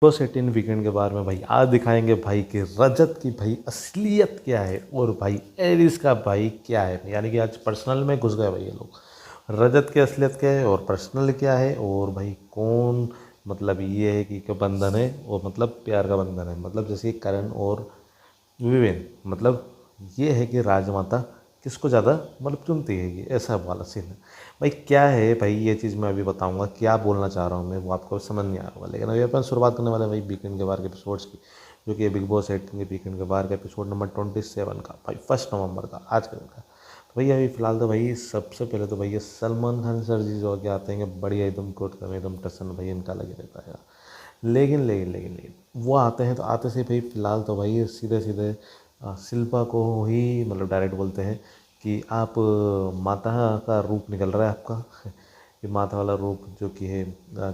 बस 18 वीकेंड के बारे में भाई आज दिखाएंगे भाई कि रजत की भाई असलियत क्या है और भाई एरिस का भाई क्या है। यानी कि आज पर्सनल में घुस गए भाई ये लोग। रजत की असलियत क्या है और पर्सनल क्या है और भाई कौन, मतलब ये है कि बंधन है और मतलब प्यार का बंधन है, मतलब जैसे करण और विवेन, मतलब ये है कि राजमाता किसको ज़्यादा मतलब चुनती है, ये ऐसा वाला सीन है। भाई क्या है भाई, ये चीज़ मैं अभी बताऊंगा, क्या बोलना चाह रहा हूँ मैं वो आपको समझ नहीं आया होगा। लेकिन अभी अपन शुरुआत करने वाले हैं भाई वीकेंड के बाहर के एपिसोड्स की, जो कि बिग बॉस 18 के वीकेंड के बाहर का एपिसोड नंबर 27 का भाई 1 नवंबर का आज के दिन का। तो भैया अभी फिलहाल तो भाई सबसे पहले तो भैया सलमान खान सर जी जो क्या आते हैं बढ़िया एकदम कोट कर एकदम टसन भाई इनका लगे रहता है। लेकिन वो आते हैं तो आते से भाई फिलहाल तो भाई सीधे सीधे शिल्पा को ही मतलब डायरेक्ट बोलते हैं कि आप माता का रूप निकल रहा है आपका ये माता वाला रूप जो कि है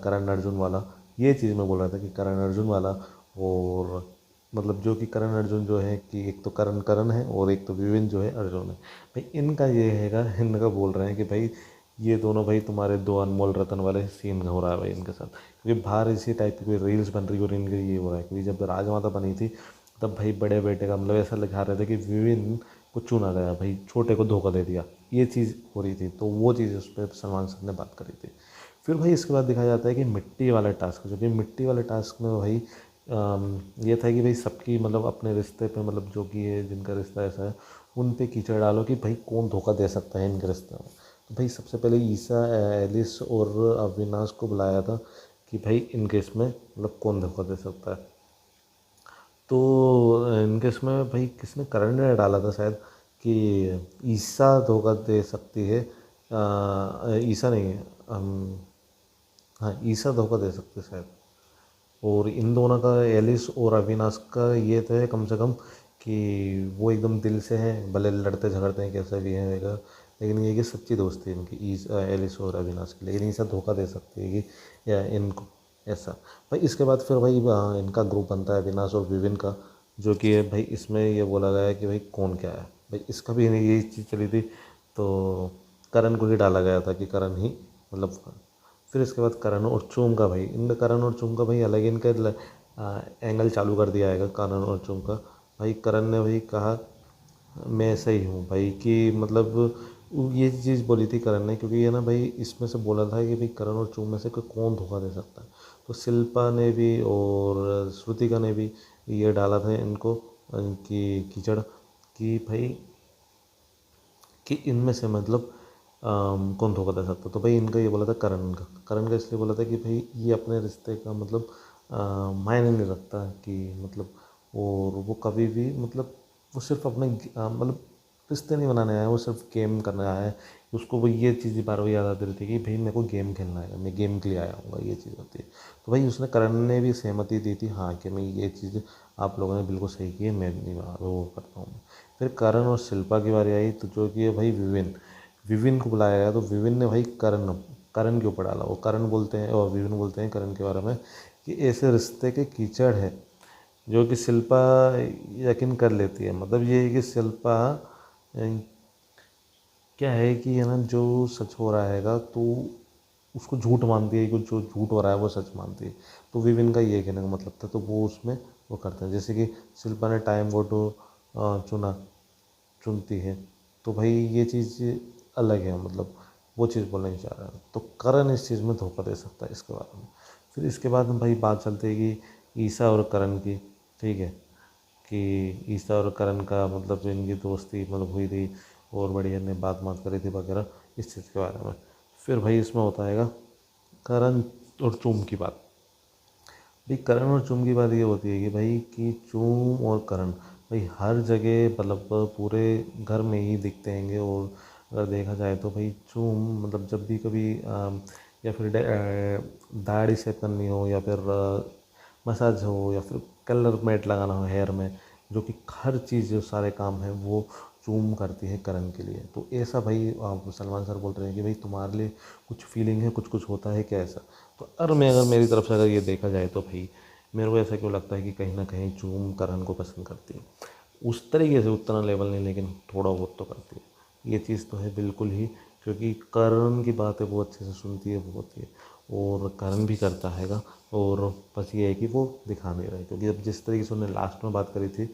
करण अर्जुन वाला। ये चीज़ मैं बोल रहा था कि करण अर्जुन वाला, और मतलब जो कि करण अर्जुन जो है कि एक तो करण करण है और एक तो विविन जो है अर्जुन है। भाई इनका ये हैगा, इनका बोल रहे हैं कि भाई ये दोनों भाई तुम्हारे दो अनमोल रतन वाले सीन हो रहा है भाई इनके साथ, क्योंकि बाहर इसी टाइप की कोई रील्स बन रही और इनके ये हो रहा है। क्योंकि जब राजमाता बनी थी तब भाई बड़े बेटे का मतलब ऐसा दिखा रहे थे कि विविन को चुना गया, भाई छोटे को धोखा दे दिया, ये चीज़ हो रही थी। तो वो चीज़ उस पर सलमान सर ने बात करी थी। फिर भाई इसके बाद दिखाया जाता है कि मिट्टी वाला टास्क, जो कि मिट्टी वाले टास्क में भाई ये था कि भाई सबकी मतलब अपने रिश्ते पे मतलब जो कि है जिनका रिश्ता ऐसा है उन पे कीचड़ डालो कि भाई कौन धोखा दे सकता है इनके रिश्ते में। तो भाई सबसे पहले ईसा, एलिस और अविनाश को बुलाया था कि भाई इनके इसमें मतलब कौन धोखा दे सकता है। तो इनके इसमें भाई किसने, करण ने डाला था शायद कि ईसा धोखा दे सकती है, ईसा नहीं है, हाँ ईसा धोखा दे सकते हैं शायद। और इन दोनों का, एलिस और अविनाश का ये तो है कम से कम कि वो एकदम दिल से हैं, भले लड़ते झगड़ते हैं कैसे भी हैं वगैरह, लेकिन ये कि सच्ची दोस्ती है इनकी एलिस और अविनाश की। लेकिन ईसा धोखा दे सकती है कि या इनको ऐसा। भाई इसके बाद फिर भाई इनका ग्रुप बनता है अविनाश और विविन का, जो कि है भाई इसमें ये बोला गया है कि भाई कौन क्या है। भाई इसका भी यही चीज़ चली थी, तो करण को ही डाला गया था कि करण ही मतलब। फिर इसके बाद करण और चूम का भाई, इन करण और चूम का भाई अलग इनका एंगल चालू कर दिया है करण और चूम का। भाई करण ने भाई कहा मैं सही हूँ भाई, कि मतलब ये चीज़ बोली थी करण ने, क्योंकि ये ना भाई इसमें से बोला था कि भाई करण और चूम में से कोई कौन धोखा दे सकता है। तो शिल्पा ने भी और श्रुतिका ने भी ये डाला था इनको कि कीचड़ कि भाई कि इनमें से मतलब कौन धोखा दे सकता। तो भाई इनका ये बोला था करण का इसलिए बोला था कि भाई ये अपने रिश्ते का मतलब मायने नहीं रखता कि मतलब, और वो कभी भी मतलब वो सिर्फ अपने मतलब रिश्ते नहीं बनाने आया, वो सिर्फ गेम करने आया है। उसको वो ये चीज़ बार बार याद आती रहती है कि भाई मेरे को गेम खेलना है, मैं गेम के लिए आया हूँ, ये चीज़ होती है। तो भाई उसने करण ने भी सहमति दी थी हाँ कि मैं ये चीज़ आप लोगों ने बिल्कुल सही की है, मैं नहीं वो करता हूँ। फिर करण और शिल्पा की बारी आई, तो जो कि है भाई विविन, विविन को बुलाया गया। तो विविन ने भाई करण के ऊपर डाला। वो करण बोलते हैं और विविन बोलते हैं करण के बारे में कि ऐसे रिश्ते के कीचड़ है, जो कि शिल्पा यकीन कर लेती है। मतलब ये है कि शिल्पा क्या है कि है ना, जो सच हो रहा हैगा तो उसको झूठ मानती है, कि जो झूठ हो रहा है वो सच मानती है। तो विविन का ये कहने का मतलब था, तो वो उसमें वो करते हैं। जैसे कि शिल्पा ने टाइम वो तो चुना चुनती है, तो भाई ये चीज़ अलग है, मतलब वो चीज़ बोलना नहीं चाह रहा है। तो करण इस चीज़ में धोखा दे सकता है इसके बारे में। फिर इसके बाद में भाई बात चलती है कि ईसा और करण की, ठीक है, कि ईसा और करण का मतलब जो इनकी दोस्ती मतलब हुई थी और बढ़िया ने बात करी थी वगैरह इस चीज़ के बारे में। फिर भाई इसमें होता है करण और चूम की बात। भाई करण और चूम की बात ये होती है कि भाई कि चूम और करण भाई हर जगह मतलब पूरे घर में ही दिखते हैंगे। और अगर देखा जाए तो भाई चूम मतलब जब भी कभी या फिर दाढ़ी सेव करनी हो या फिर मसाज हो या फिर कलर मेट लगाना हो हेयर में, जो कि हर चीज़ जो सारे काम हैं वो चूम करती है करण के लिए। तो ऐसा भाई सलमान सर बोल रहे हैं कि भाई तुम्हारे लिए कुछ फीलिंग है, कुछ कुछ होता है क्या ऐसा। तो अगर मेरी तरफ से अगर ये देखा जाए तो भाई मेरे को ऐसा क्यों लगता है कि कहीं ना कहीं चूम करण को पसंद करती है। उस तरीके से उतना लेवल नहीं, लेकिन थोड़ा बहुत तो करती है, ये चीज़ तो है बिल्कुल ही। क्योंकि करण की बातें वो अच्छे से सुनती है, वो होती है। और करण भी करता हैगा। और बस ये है कि वो दिखा नहीं रहे, क्योंकि अब जिस तरीके से उन्होंने लास्ट में बात करी थी,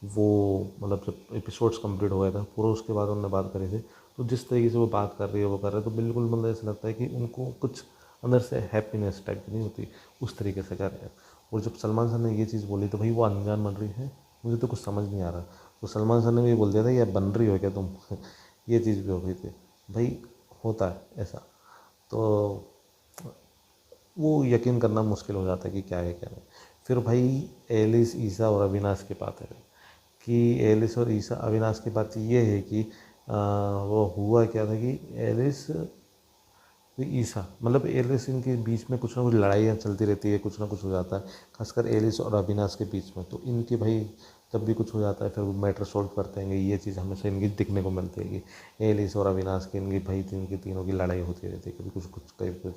वो मतलब जब एपिसोड्स कंप्लीट हो गया था पूरा, उसके बाद उन्होंने बात करी थी, तो जिस तरीके से वो बात कर रही है वो कर रहे हैं, तो बिल्कुल मतलब ऐसा लगता है कि उनको कुछ अंदर से हैप्पीनेस टाइप की नहीं होती, उस तरीके से कर रहे हैं। और जब सलमान सर ने ये चीज़ बोली तो भाई वो अनजान बन रही है, मुझे तो कुछ समझ नहीं आ रहा। तो सलमान सर ने भी बोल दिया था, यार बन रही हो क्या तुम ये चीज़ भी हो गई थी भाई, होता है ऐसा। तो वो यकीन करना मुश्किल हो जाता है कि क्या है क्या नहीं। फिर भाई एलिस, ईसा और अविनाश की बात है कि एलिस और ईसा अविनाश की बात ये है कि वो हुआ क्या था कि एलिस ईसा मतलब एलिस इनके बीच में कुछ ना कुछ लड़ाइयाँ चलती रहती है, कुछ ना कुछ हो जाता है, खासकर एलिस और अविनाश के बीच में। तो इनके भाई जब भी कुछ हो जाता है फिर वो मैटर सॉल्व करते हैं, ये चीज़ हमेशा इनकी दिखने को मिलती है कि एलिस और अविनाश की इनकी भाई इनकी तीनों की लड़ाई होती रहती है, कभी कुछ कुछ कभी कुछ।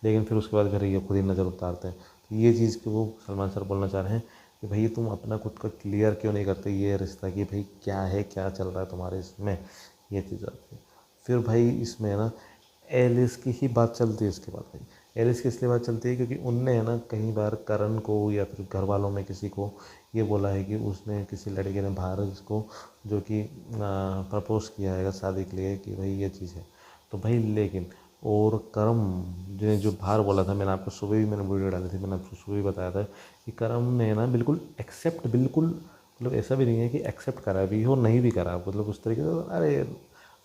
लेकिन फिर उसके बाद फिर ये खुद ही नज़र उतारते हैं। तो ये चीज़ कि वो सलमान सर बोलना चाह रहे हैं कि भाई तुम अपना खुद का क्लियर क्यों नहीं करते ये रिश्ता, कि भाई क्या है, क्या चल रहा है तुम्हारे इसमें, ये चीज़ आती है। फिर भाई इसमें है ना एलिस की ही बात चलती है इसके बाद भाई। एलिस की इसलिए बात चलती है क्योंकि उनने है ना कई बार करण को या फिर घर वालों में किसी को ये बोला है कि उसने किसी लड़के ने बाहर इसको जो कि प्रपोज किया है शादी के लिए, कि भाई ये चीज़ है। तो भाई लेकिन और करम ने जो बाहर बोला था, मैंने आपको सुबह भी मैंने वीडियो डाली थी, मैंने आपको सुबह भी बताया था कि करम ने ना बिल्कुल एक्सेप्ट, बिल्कुल मतलब ऐसा भी नहीं है कि एक्सेप्ट करा भी हो नहीं भी करा, मतलब उस तरीके से अरे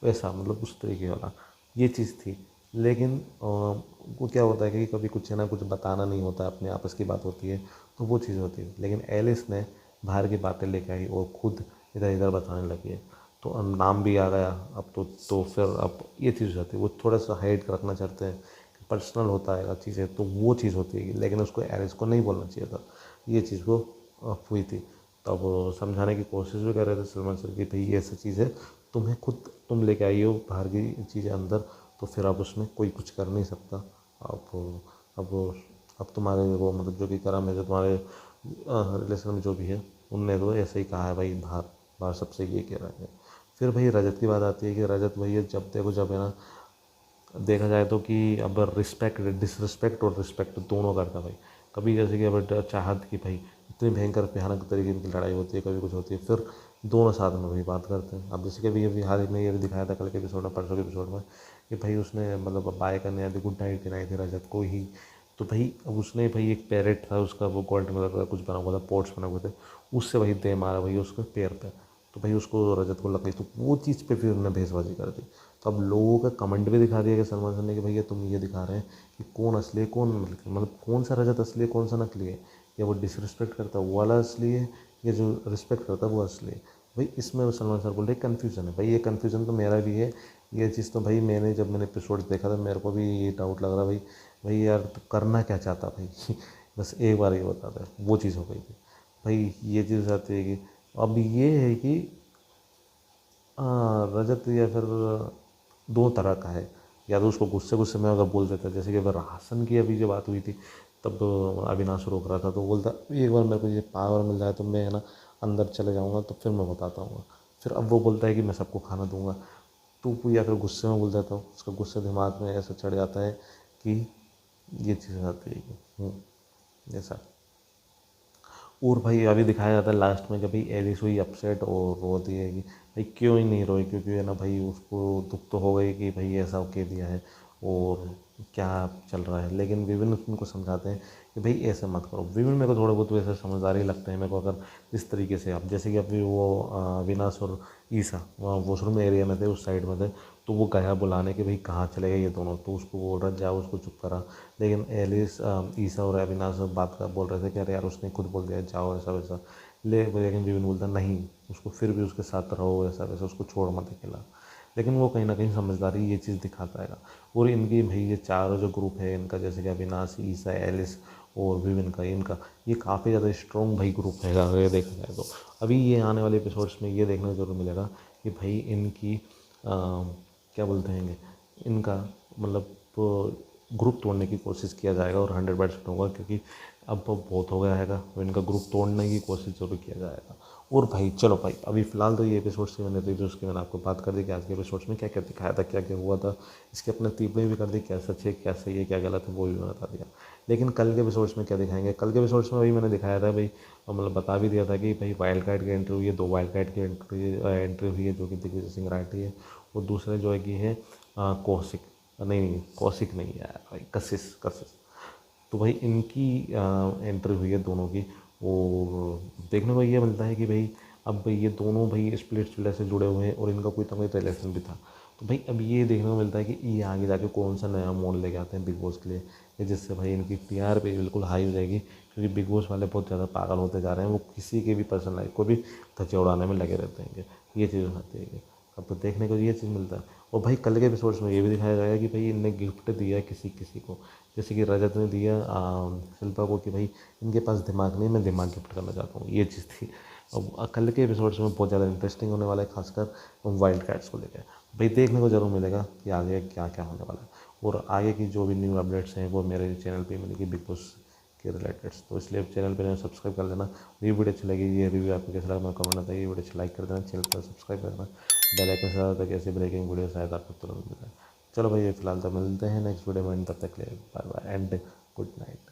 वैसा मतलब उस तरीके वाला ये चीज़ थी। लेकिन वो क्या होता है कि कभी कुछ है ना कुछ बताना नहीं होता, अपने आपस की बात होती है, तो वो चीज़ होती है। लेकिन एलिस ने बाहर की बातें लेके आई और खुद इधर इधर बताने लगी है, तो अब नाम भी आ गया अब तो फिर अब ये चीज़ हो जाती है, वो थोड़ा सा हाइड रखना चाहते हैं, पर्सनल होता है चीज़ें, तो वो चीज़ होती है। लेकिन उसको एलिस को नहीं बोलना चाहिए था, ये चीज़ वो हुई थी। तब समझाने की कोशिश भी कर रहे थे सलमान सर की भाई ये ऐसी चीज़ है, तुम्हें खुद तुम लेके आई हो बाहर की चीज़ें अंदर, तो फिर अब उसमें कोई कुछ कर नहीं सकता। अब अब अब तुम्हारे वो मतलब जो भी करम है, जो तुम्हारे रिलेशन में जो भी है, उनने तो ऐसे ही कहा है भाई, बाहर बाहर सबसे ये कह रहा है। फिर भाई रजत की बात आती है कि रजत भैया जब देखो जब है ना देखा जाए तो कि अब रिस्पेक्ट, डिसरिस्पेक्ट और रिस्पेक्ट दोनों करता भाई। कभी जैसे कि अब चाहत की भाई इतनी भयंकर भयानक तरीके की लड़ाई होती है, कभी कुछ होती है, फिर दोनों साथ में भाई बात करते हैं। अब जैसे कि अभी हाल ही में ये भी दिखाया था कल के एपिसोड में, परसों के एपिसोड में, कि भाई उसने मतलब बाय करने आती गुड नाइट गिनाई थी रजत को ही। तो भाई अब उसने भाई एक पैरेट था उसका, वो गोल्ड कलर का कुछ बना हुआ था, पोर्ट्स बने हुए थे, उससे भाई दे मारा भाई उसके पैर पे। तो भाई उसको रजत को लग गई, तो वो चीज़ पे फिर उन्होंने भेसबाजी कर दी। तो अब लोगों का कमेंट भी दिखा दिया कि सलमान खान ने कि भैया तुम ये दिखा रहे हैं कि कौन असली है कौन नकली, मतलब कौन सा रजत असली है कौन सा नकली है, या वो डिसरिस्पेक्ट करता है वो वाला असली है, या जो रिस्पेक्ट करता है वो असली है। भाई इसमें वो सलमान सर बोल रहे कन्फ्यूज़न है। भाई ये कन्फ्यूज़न तो मेरा भी है, ये चीज़ तो भाई मैंने जब मैंने एपिसोड देखा था मेरे को भी ये डाउट लग रहा भाई, भाई यार तो करना क्या चाहता भाई बस एक बार ये बता दे, वो चीज़ हो गई थी भाई। ये चीज़ आती है कि अब ये है कि रजत या फिर दो तरह का है, या तो उसको गुस्से गुस्से में अगर बोल देता है, जैसे कि अगर राशन की अभी जो बात हुई थी, तब अविनाश रोक रहा था तो बोलता एक बार मेरे को ये पावर मिल जाए तो मैं है ना अंदर चले जाऊँगा, तो फिर मैं बताता हूँ। फिर अब वो बोलता है कि मैं सबको खाना दूंगा, तो वो या फिर गुस्से में बोल देता हूँ, उसका गुस्से दिमाग में ऐसा चढ़ जाता है कि ये चीज़ आती है ऐसा। और भाई अभी दिखाया जाता है लास्ट में कि भाई एलिस हुई अपसेट और रोती है कि भाई क्यों ही नहीं रोई, क्योंकि है ना भाई उसको दुख तो हो गई कि भाई ऐसा कह दिया है और क्या चल रहा है। लेकिन विभिन्न उनको समझाते हैं कि भाई ऐसे मत करो। विभिन्न मेरे को थोड़े बहुत वैसे समझदार ही लगते हैं मेरे को, अगर इस तरीके से आप जैसे कि अभी वो अविनाश और ईसा वहाँ वॉशरूम एरिया में थे, उस साइड में थे, तो वो गया बुलाने के भाई कहाँ चले गए ये दोनों, तो उसको बोल रहा जाओ उसको चुप करा। लेकिन एलिस ईसा और अविनाश बात कर बोल रहे थे कि अरे यार उसने खुद बोल दिया जाओ ऐसा वैसा। लेकिन विपिन बोलता नहीं, उसको फिर भी उसके साथ रहो ऐसा वैसा, उसको छोड़ मत अकेला। लेकिन वो कहीं ना कहीं समझदारी ये चीज़ दिखाता है। और इनकी भाई ये चारों जो ग्रुप है इनका, जैसे कि अविनाश, ईसा, एलिस और विविन का, इनका ये काफ़ी ज़्यादा स्ट्रॉन्ग भाई ग्रुप है अगर ये देखा जाए तो। अभी ये आने वाले एपिसोड्स में ये देखने को जरूर मिलेगा कि भाई इनकी क्या बोलते हैं इनका मतलब ग्रुप तोड़ने की कोशिश किया जाएगा और 100% होगा, क्योंकि अब बहुत हो गया हैगा, तो इनका ग्रुप तोड़ने की कोशिश जरूर किया जाएगा। और भाई चलो भाई, अभी फ़िलहाल तो ये एपिसोड्स की मैंने रिव्यूज़ की मैंने आपको बात कर दी कि आज के एपिसोड्स में क्या क्या दिखाया था, क्या क्या हुआ था, इसके अपने टिप्पणी भी कर दी, क्या सच है क्या सही है क्या गलत है वो भी मैं बता दिया। लेकिन कल के एपिसोड्स में क्या दिखाएंगे, कल के एपिसोड्स में वही मैंने दिखाया था भाई, मतलब बता भी दिया था कि भाई वाइल्ड कार्ड की एंट्री हुई है, 2 वाइल्ड कार्ड की एंट्री हुई है जो कि दिग्विजय सिंह राठी है, और दूसरे जो है कि है कौशिक, नहीं कौशिक नहीं है भाई, कशिश कशिश। तो भाई इनकी एंट्री हुई है दोनों की, और देखने को ये मिलता है कि भाई अब ये दोनों भाई स्प्लिट्सविला से जुड़े हुए हैं और इनका कोई ना कोई रिलेशन भी था। तो भाई अब ये देखने को मिलता है कि ये आगे जाके कौन सा नया मोड़ लेके आते हैं बिग बॉस के लिए, कि जिससे भाई इनकी टीआरपी बिल्कुल हाई हो जाएगी, क्योंकि बिग बॉस वाले बहुत ज़्यादा पागल होते जा रहे हैं, वो किसी के भी पर्सनल लाइफ को भी धज्जे उड़ाने में लगे रहते हैं। ये चीज़ हो जाती है। अब तो देखने को ये चीज़ मिलता है। और भाई कल के एपिसोड्स में ये भी दिखाया गया है कि भाई इनने गिफ्ट दिया किसी किसी को, जैसे कि रजत ने दिया शिल्पा को कि भाई इनके पास दिमाग नहीं, मैं दिमाग गिफ्ट करना चाहता हूँ, ये चीज़ थी। अब कल के एपिसोड्स में बहुत ज़्यादा इंटरेस्टिंग होने वाला है, खासकर वाइल्ड कैट्स को लेकर। भाई देखने को जरूर मिलेगा कि आगे क्या क्या होने वाला है, और आगे की जो भी न्यू अपडेट्स हैं वो मेरे चैनल पे मिलेगी बिग बॉस के रिलेटेड। तो इसलिए चैनल पे सब्सक्राइब कर लेना। ये वीडियो अच्छी लगी, ये रिव्यू आपको कैसा लगा मैं कमेंट आता है, ये वीडियो अच्छा लाइक कर देना, चैनल पर सब्सक्राइब कर देना, बेल आइकन से ताकि ऐसे ब्रेकिंग वीडियो शायद आपको तुरंत मिल जाए। चलो भाई, फिलहाल तो मिलते हैं नेक्स्ट वीडियो में, तब तक के लिए bye bye and good night.